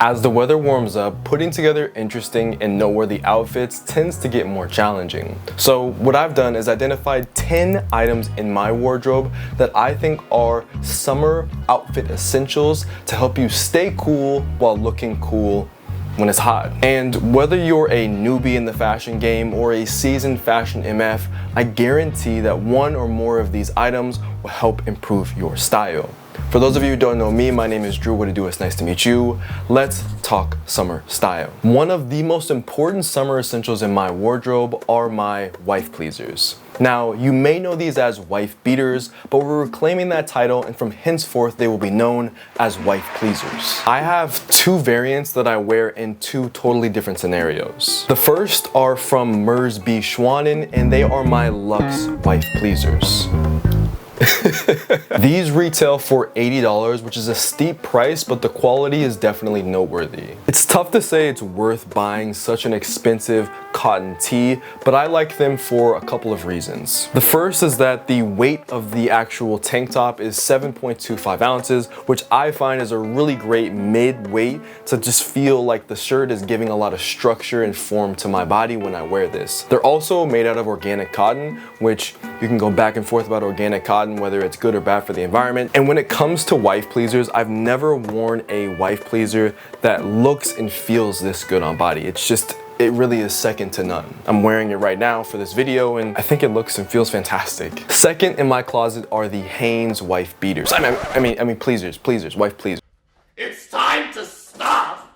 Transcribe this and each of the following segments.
As the weather warms up, putting together interesting and noteworthy outfits tends to get more challenging. So what I've done is identified 10 items in my wardrobe that I think are summer outfit essentials to help you stay cool while looking cool when it's hot. And whether you're a newbie in the fashion game or a seasoned fashion MF, I guarantee that one or more of these items will help improve your style. For those of you who don't know me, my name is Drew. What to do? It's nice to meet you. Let's talk summer style. One of the most important summer essentials in my wardrobe are my wife pleasers. Now, you may know these as wife beaters, but we're reclaiming that title, and from henceforth they will be known as wife pleasers. I have two variants that I wear in two totally different scenarios. The first are from Mers B. Schwanen, and they are my luxe wife pleasers. These retail for $80, which is a steep price, but the quality is definitely noteworthy. It's tough to say it's worth buying such an expensive cotton tee, but I like them for a couple of reasons. The first is that the weight of the actual tank top is 7.25 ounces, which I find is a really great mid-weight to just feel like the shirt is giving a lot of structure and form to my body when I wear this. They're also made out of organic cotton, which you can go back and forth about organic cotton, whether it's good or bad for the environment. And when it comes to wife pleasers, I've never worn a wife pleaser that looks and feels this good on body. It really is second to none. I'm wearing it right now for this video, and I think it looks and feels fantastic. Second in my closet are the Hanes wife beaters. I mean pleasers, wife pleasers. It's time to stop!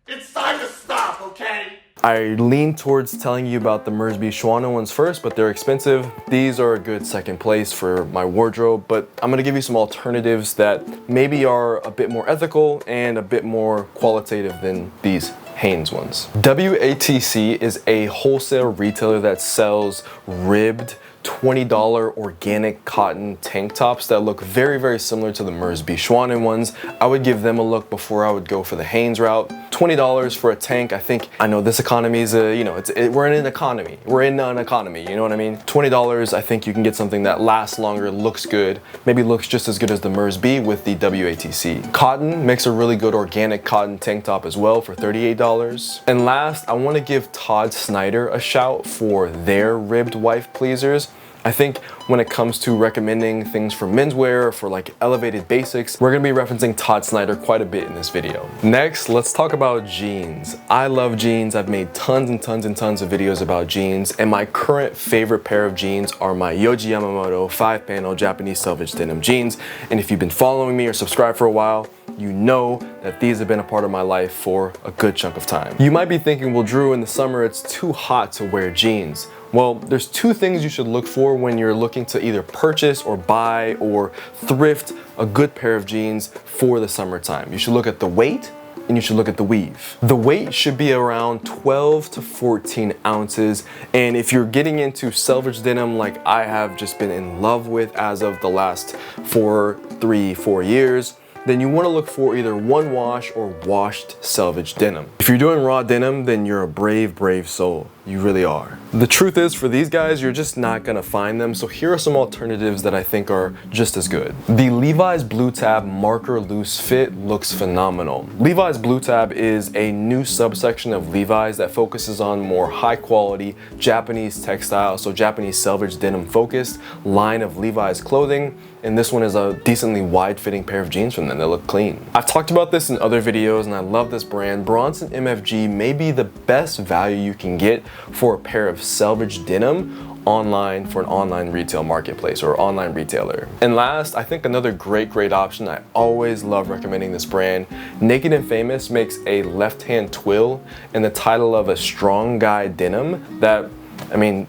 It's time to stop, okay? I lean towards telling you about the Mers B. Schwanen ones first, but they're expensive. These are a good second place for my wardrobe, but I'm gonna give you some alternatives that maybe are a bit more ethical and a bit more qualitative than these Hanes ones. WATC is a wholesale retailer that sells ribbed $20 organic cotton tank tops that look very, very similar to the Mers B. Schwanen ones. I would give them a look before I would go for the Hanes route. $20 for a tank. I know this economy is we're in an economy. We're in an economy, you know what I mean? $20, I think you can get something that lasts longer, looks good, maybe looks just as good as the Mers B with the WATC. Cotton makes a really good organic cotton tank top as well for $38. And last, I want to give Todd Snyder a shout for their ribbed wife pleasers. I think when it comes to recommending things for menswear, for like elevated basics, we're gonna be referencing Todd Snyder quite a bit in this video. Next, let's talk about jeans. I love jeans. I've made tons and tons and tons of videos about jeans, and my current favorite pair of jeans are my Yohji Yamamoto 5-panel Japanese selvage denim jeans. And if you've been following me or subscribed for a while, you know that these have been a part of my life for a good chunk of time. You might be thinking, well, Drew, in the summer it's too hot to wear jeans. Well, there's two things you should look for when you're looking to either purchase or buy or thrift a good pair of jeans for the summertime. You should look at the weight and you should look at the weave. The weight should be around 12 to 14 ounces. And if you're getting into selvage denim like I have just been in love with as of the last 4 years, then you want to look for either one wash or washed selvage denim. If you're doing raw denim, then you're a brave, brave soul. You really are. The truth is, for these guys, you're just not gonna find them, so here are some alternatives that I think are just as good. The Levi's Blue Tab Marker Loose Fit looks phenomenal. Levi's Blue Tab is a new subsection of Levi's that focuses on more high quality Japanese textile, so Japanese selvage denim focused line of Levi's clothing, and this one is a decently wide fitting pair of jeans from them. They look clean. I've talked about this in other videos and I love this brand. Bronson MFG may be the best value you can get for a pair of selvage denim online for an online retail marketplace or online retailer. And last, I think another great option, I always love recommending this brand. Naked and Famous makes a left-hand twill in the title of a strong guy denim that,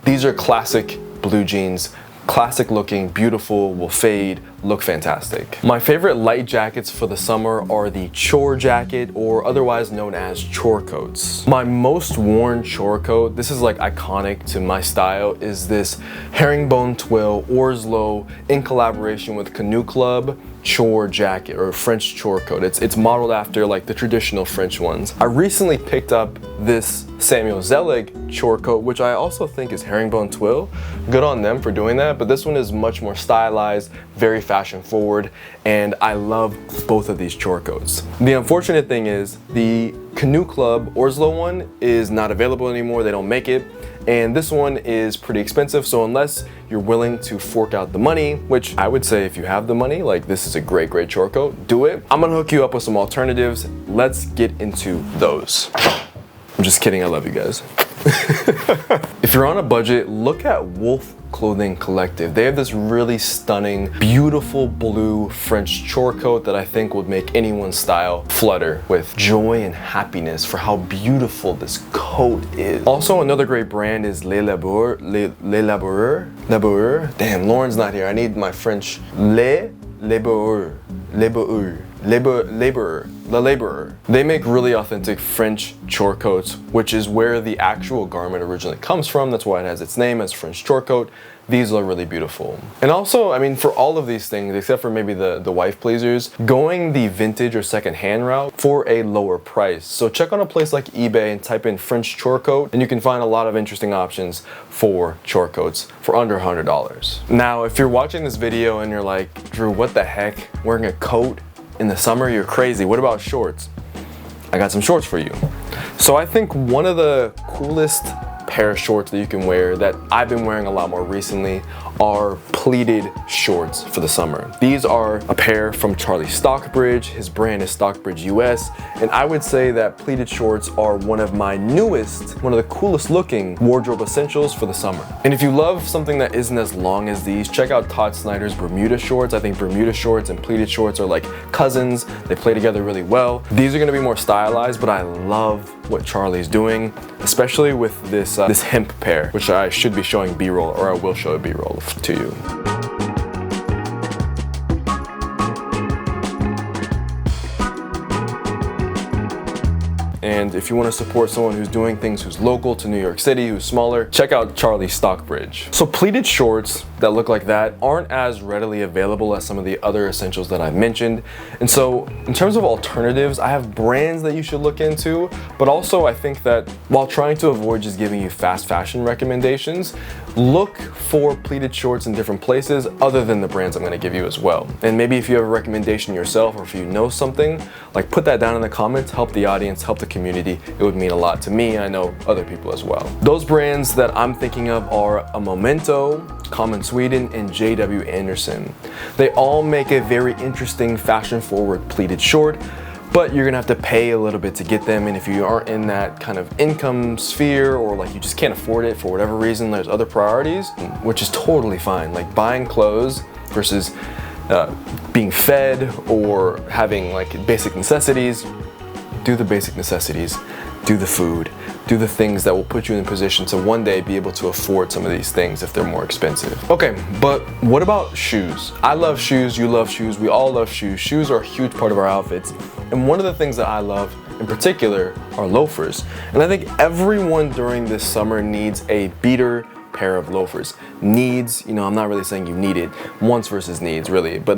these are classic blue jeans. Classic looking, beautiful, will fade, look fantastic. My favorite light jackets for the summer are the Chore jacket, or otherwise known as Chore Coats. My most worn Chore coat, this is like iconic to my style, is this herringbone twill Orslow in collaboration with Canoe Club. chore jacket or French chore coat. It's modeled after like the traditional French ones. I recently picked up this Samuel Zelig chore coat, which I also think is herringbone twill. Good on them for doing that, but this one is much more stylized, very fashion forward, and I love both of these chore coats. The unfortunate thing is the Canoe Club Orslow one is not available anymore. They don't make it. And this one is pretty expensive, so unless you're willing to fork out the money, which I would say if you have the money, like this is a great chore coat, do it. I'm gonna hook you up with some alternatives. Let's get into those. I'm just kidding, I love you guys. If you're on a budget, look at Wolf Clothing Collective. They have this really stunning, beautiful blue French chore coat that I think would make anyone's style flutter with joy and happiness for how beautiful this coat is. Also, another great brand is Les Laboureurs. Damn, Lauren's not here. I need my French. Les Laboureurs. Laborer. They make really authentic French chore coats, which is where the actual garment originally comes from. That's why it has its name as French chore coat. These are really beautiful. And also, I mean, for all of these things, except for maybe the wife pleasers, going the vintage or secondhand route for a lower price. So check on a place like eBay and type in French chore coat, and you can find a lot of interesting options for chore coats for under $100. Now, if you're watching this video and you're like, Drew, what the heck? Wearing a coat in the summer, you're crazy. What about shorts? I got some shorts for you. So I think one of the coolest pair of shorts that you can wear that I've been wearing a lot more recently are pleated shorts for the summer. These are a pair from Charlie Stockbridge. His brand is Stockbridge US, and I would say that pleated shorts are one of my newest, one of the coolest looking wardrobe essentials for the summer. And if you love something that isn't as long as these, check out Todd Snyder's Bermuda shorts. I think Bermuda shorts and pleated shorts are like cousins. They play together really well. These are gonna be more stylized, but I love what Charlie's doing, especially with this hemp pair, which I should be showing B-roll, or I will show a B-roll to you. And if you want to support someone who's doing things, who's local to New York City, who's smaller, check out Charlie Stockbridge. So pleated shorts that look like that aren't as readily available as some of the other essentials that I've mentioned. And so in terms of alternatives, I have brands that you should look into, but also I think that while trying to avoid just giving you fast fashion recommendations, look for pleated shorts in different places other than the brands I'm going to give you as well. And maybe if you have a recommendation yourself, or if you know something, like put that down in the comments, help the audience, help the community. It would mean a lot to me. I know other people as well. Those brands that I'm thinking of are a Momento, Common Sweden, and JW Anderson. They all make a very interesting fashion forward pleated short, but you're gonna have to pay a little bit to get them. And if you aren't in that kind of income sphere, or like you just can't afford it for whatever reason, there's other priorities, which is totally fine. Like buying clothes versus being fed or having like basic necessities. Do the basic necessities, do the food, do the things that will put you in a position to one day be able to afford some of these things if they're more expensive. Okay, but what about shoes? I love shoes, you love shoes, we all love shoes. Shoes are a huge part of our outfits. And one of the things that I love in particular are loafers. And I think everyone during this summer needs a beater pair of loafers. Needs, you know, I'm not really saying you need it, wants versus needs really, but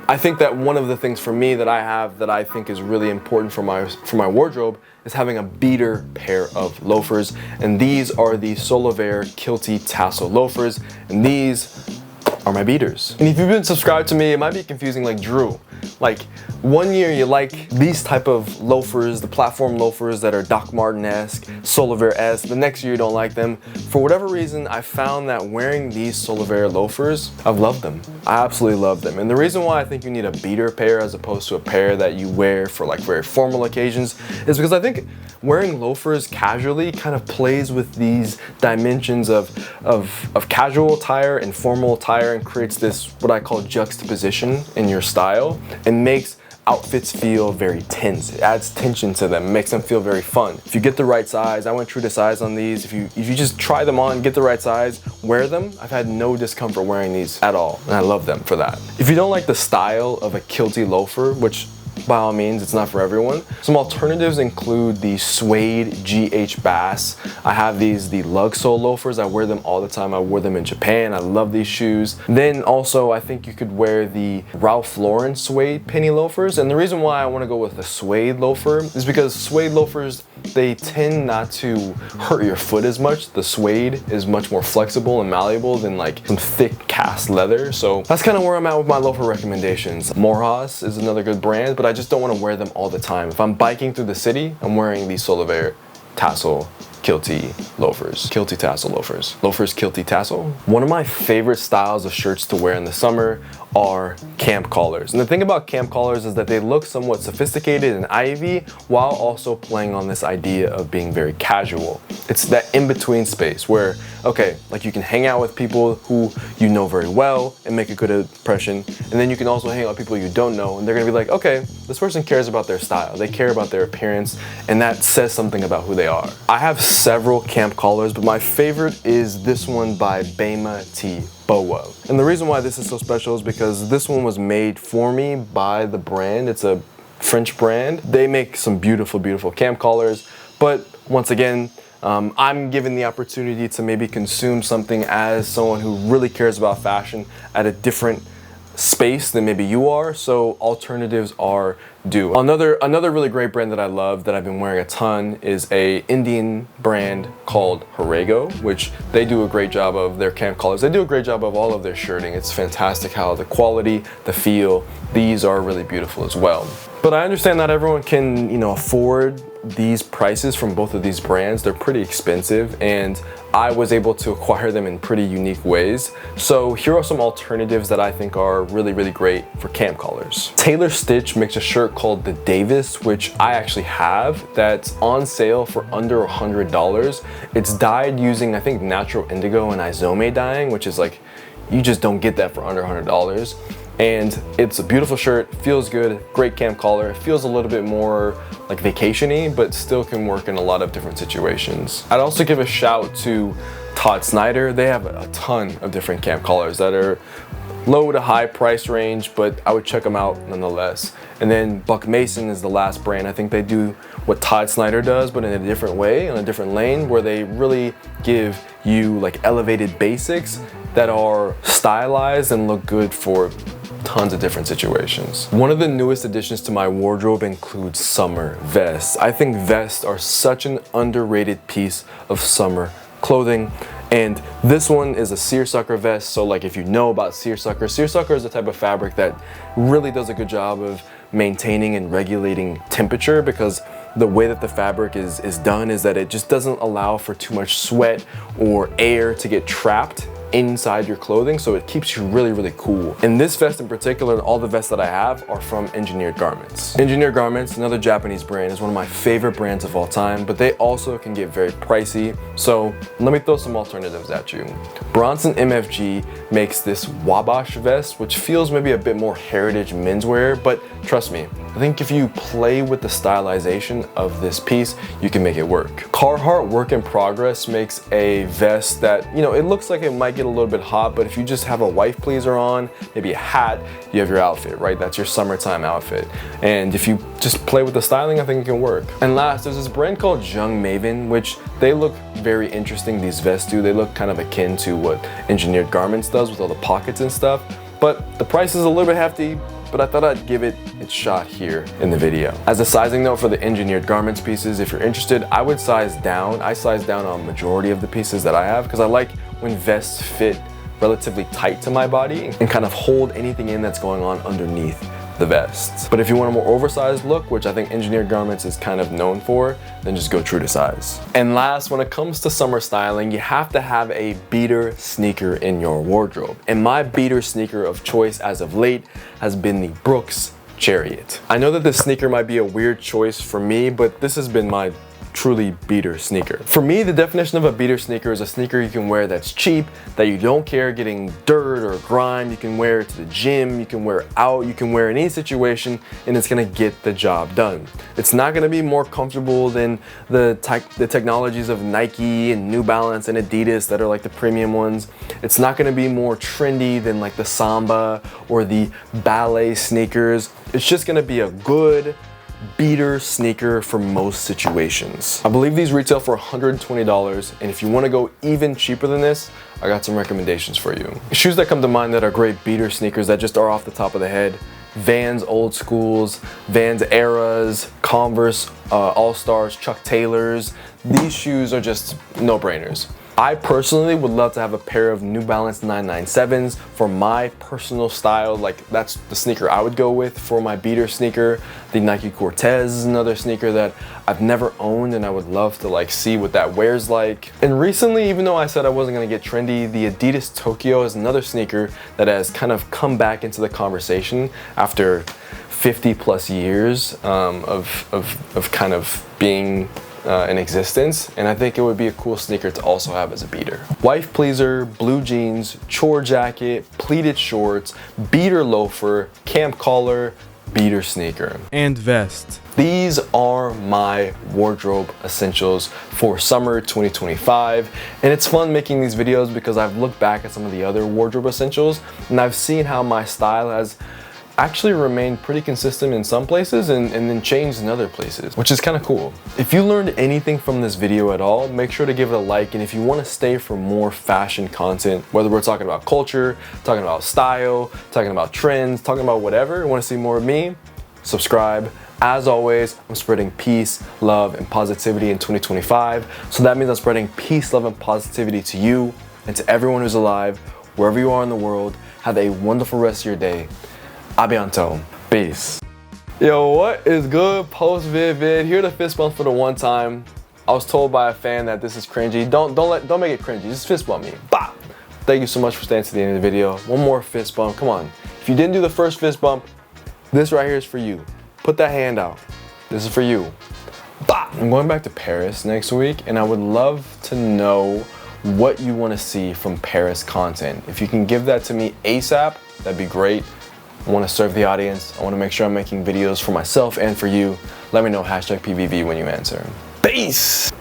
I think that one of the things for me that I have that I think is really important for my wardrobe is having a beater pair of loafers, and these are the Solovair Kilty Tassel loafers, and these are my beaters. And if you've been subscribed to me, it might be confusing, like, Drew, like one year you like these type of loafers, the platform loafers that are Doc Marten-esque, Solovair-esque, the next year you don't like them. For whatever reason, I found that wearing these Solovair loafers, I've loved them. I absolutely love them. And the reason why I think you need a beater pair as opposed to a pair that you wear for like very formal occasions is because I think wearing loafers casually kind of plays with these dimensions of casual attire and formal attire, and creates this what I call juxtaposition in your style, and makes outfits feel very tense. It adds tension to them, makes them feel very fun. If you get the right size, I went true to size on these. If you just try them on, get the right size, wear them, I've had no discomfort wearing these at all, and I love them for that. If you don't like the style of a kilty loafer, which by all means, it's not for everyone. Some alternatives include the suede GH Bass. I have these, the lug sole loafers. I wear them all the time. I wore them in Japan. I love these shoes. Then also, I think you could wear the Ralph Lauren suede penny loafers. And the reason why I want to go with the suede loafer is because suede loafers, they tend not to hurt your foot as much. The suede is much more flexible and malleable than like some thick cast leather. So that's kind of where I'm at with my loafer recommendations. Morjas is another good brand, but I just don't want to wear them all the time. If I'm biking through the city, I'm wearing these Solivare tassel kilty loafers. Kilty tassel loafers. Loafers, kilty tassel. One of my favorite styles of shirts to wear in the summer are camp collars. And the thing about camp collars is that they look somewhat sophisticated and ivy while also playing on this idea of being very casual. It's that in-between space where, okay, like you can hang out with people who you know very well and make a good impression, and then you can also hang out with people you don't know and they're gonna be like, okay, this person cares about their style, they care about their appearance, and that says something about who they are. I have several camp collars, but my favorite is this one by Bema T. Boa. And the reason why this is so special is because this one was made for me by the brand. It's a French brand. They make some beautiful, beautiful camp collars, but once again, I'm given the opportunity to maybe consume something as someone who really cares about fashion at a different space than maybe you are, so alternatives are due. Another really great brand that I love that I've been wearing a ton is a Indian brand called Horego, which they do a great job of their camp collars. They do a great job of all of their shirting. It's fantastic how the quality, the feel, these are really beautiful as well. But I understand not everyone can, afford these prices from both of these brands. They're pretty expensive and I was able to acquire them in pretty unique ways. So here are some alternatives that I think are really, really great for camp collars. Taylor Stitch makes a shirt called the Davis, which I actually have, that's on sale for under $100. It's dyed using, I think, natural indigo and izome dyeing, which is like, you just don't get that for under $100. And it's a beautiful shirt, feels good, great camp collar. It feels a little bit more like vacation-y, but still can work in a lot of different situations. I'd also give a shout to Todd Snyder. They have a ton of different camp collars that are low to high price range, but I would check them out nonetheless. And then Buck Mason is the last brand. I think they do what Todd Snyder does, but in a different way, on a different lane, where they really give you like elevated basics that are stylized and look good for tons of different situations. One of the newest additions to my wardrobe includes summer vests. I think vests are such an underrated piece of summer clothing. And this one is a seersucker vest. So like if you know about seersucker is the type of fabric that really does a good job of maintaining and regulating temperature, because the way that the fabric is done is that it just doesn't allow for too much sweat or air to get trapped inside your clothing, so it keeps you really, really cool. And this vest in particular, and all the vests that I have, are from Engineered Garments. Engineered Garments, another Japanese brand, is one of my favorite brands of all time, but they also can get very pricey. So let me throw some alternatives at you. Bronson MFG makes this Wabash vest, which feels maybe a bit more heritage menswear, but trust me, I think if you play with the stylization of this piece, you can make it work. Carhartt Work in Progress makes a vest that, it looks like it might get a little bit hot, but if you just have a wife pleaser on, maybe a hat, you have your outfit, right? That's your summertime outfit. And if you just play with the styling, I think it can work. And last, there's this brand called Young Maven, which they look very interesting, these vests do. They look kind of akin to what Engineered Garments does with all the pockets and stuff, but the price is a little bit hefty, but I thought I'd give it its shot here in the video. As a sizing note for the Engineered Garments pieces, if you're interested, I would size down. I size down on a majority of the pieces that I have because I like when vests fit relatively tight to my body and kind of hold anything in that's going on underneath the vests. But if you want a more oversized look, which I think Engineered Garments is kind of known for, then just go true to size. And last, when it comes to summer styling, you have to have a beater sneaker in your wardrobe. And my beater sneaker of choice as of late has been the Brooks Chariot. I know that this sneaker might be a weird choice for me, but this has been my truly beater sneaker. For me, the definition of a beater sneaker is a sneaker you can wear that's cheap, that you don't care getting dirt or grime. You can wear it to the gym, you can wear it out, you can wear it in any situation, and it's gonna get the job done. It's not gonna be more comfortable than the technologies of Nike and New Balance and Adidas that are like the premium ones. It's not gonna be more trendy than like the Samba or the ballet sneakers. It's just gonna be a good beater sneaker for most situations. I believe these retail for $120, and if you want to go even cheaper than this, I got some recommendations for you. Shoes that come to mind that are great beater sneakers that just are off the top of the head: Vans Old Schools, Vans Eras, Converse All-Stars, Chuck Taylors. These shoes are just no-brainers. I personally would love to have a pair of New Balance 997s for my personal style. Like, that's the sneaker I would go with for my beater sneaker. The Nike Cortez is another sneaker that I've never owned, and I would love to like see what that wears like. And recently, even though I said I wasn't gonna get trendy, the Adidas Tokyo is another sneaker that has kind of come back into the conversation after 50 plus years of kind of being in existence, and I think it would be a cool sneaker to also have as a beater. Wife pleaser, blue jeans, chore jacket, pleated shorts, beater loafer, camp collar, beater sneaker, and vest. These are my wardrobe essentials for summer 2025, and it's fun making these videos because I've looked back at some of the other wardrobe essentials and I've seen how my style has actually remained pretty consistent in some places and then changed in other places, which is kind of cool. If you learned anything from this video at all, make sure to give it a like, and if you want to stay for more fashion content, whether we're talking about culture, talking about style, talking about trends, talking about whatever, want to see more of me, subscribe. As always, I'm spreading peace, love, and positivity in 2025, so that means I'm spreading peace, love, and positivity to you and to everyone who's alive, wherever you are in the world. Have a wonderful rest of your day. Abianto. Peace. Yo, what is good? Post vid. Here to fist bump for the one time. I was told by a fan that this is cringy. Don't make it cringy. Just fist bump me. Bah! Thank you so much for staying to the end of the video. One more fist bump. Come on. If you didn't do the first fist bump, this right here is for you. Put that hand out. This is for you. Bah! I'm going back to Paris next week, and I would love to know what you want to see from Paris content. If you can give that to me ASAP, that'd be great. I want to serve the audience. I want to make sure I'm making videos for myself and for you. Let me know #PVV when you answer. Peace.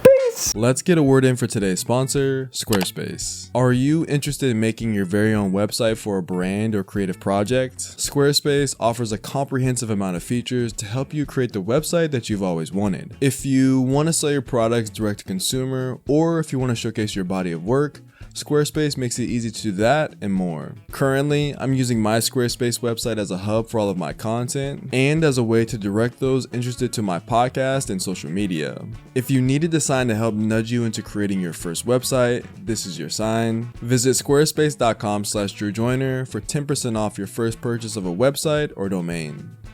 Let's get a word in for today's sponsor, Squarespace. Are you interested in making your very own website for a brand or creative project? Squarespace offers a comprehensive amount of features to help you create the website that you've always wanted. If you want to sell your products direct to consumer, or if you want to showcase your body of work, Squarespace makes it easy to do that and more. Currently, I'm using my Squarespace website as a hub for all of my content and as a way to direct those interested to my podcast and social media. If you need a design to help nudge you into creating your first website, this is your sign. Visit squarespace.com/DrewJoyner for 10% off your first purchase of a website or domain.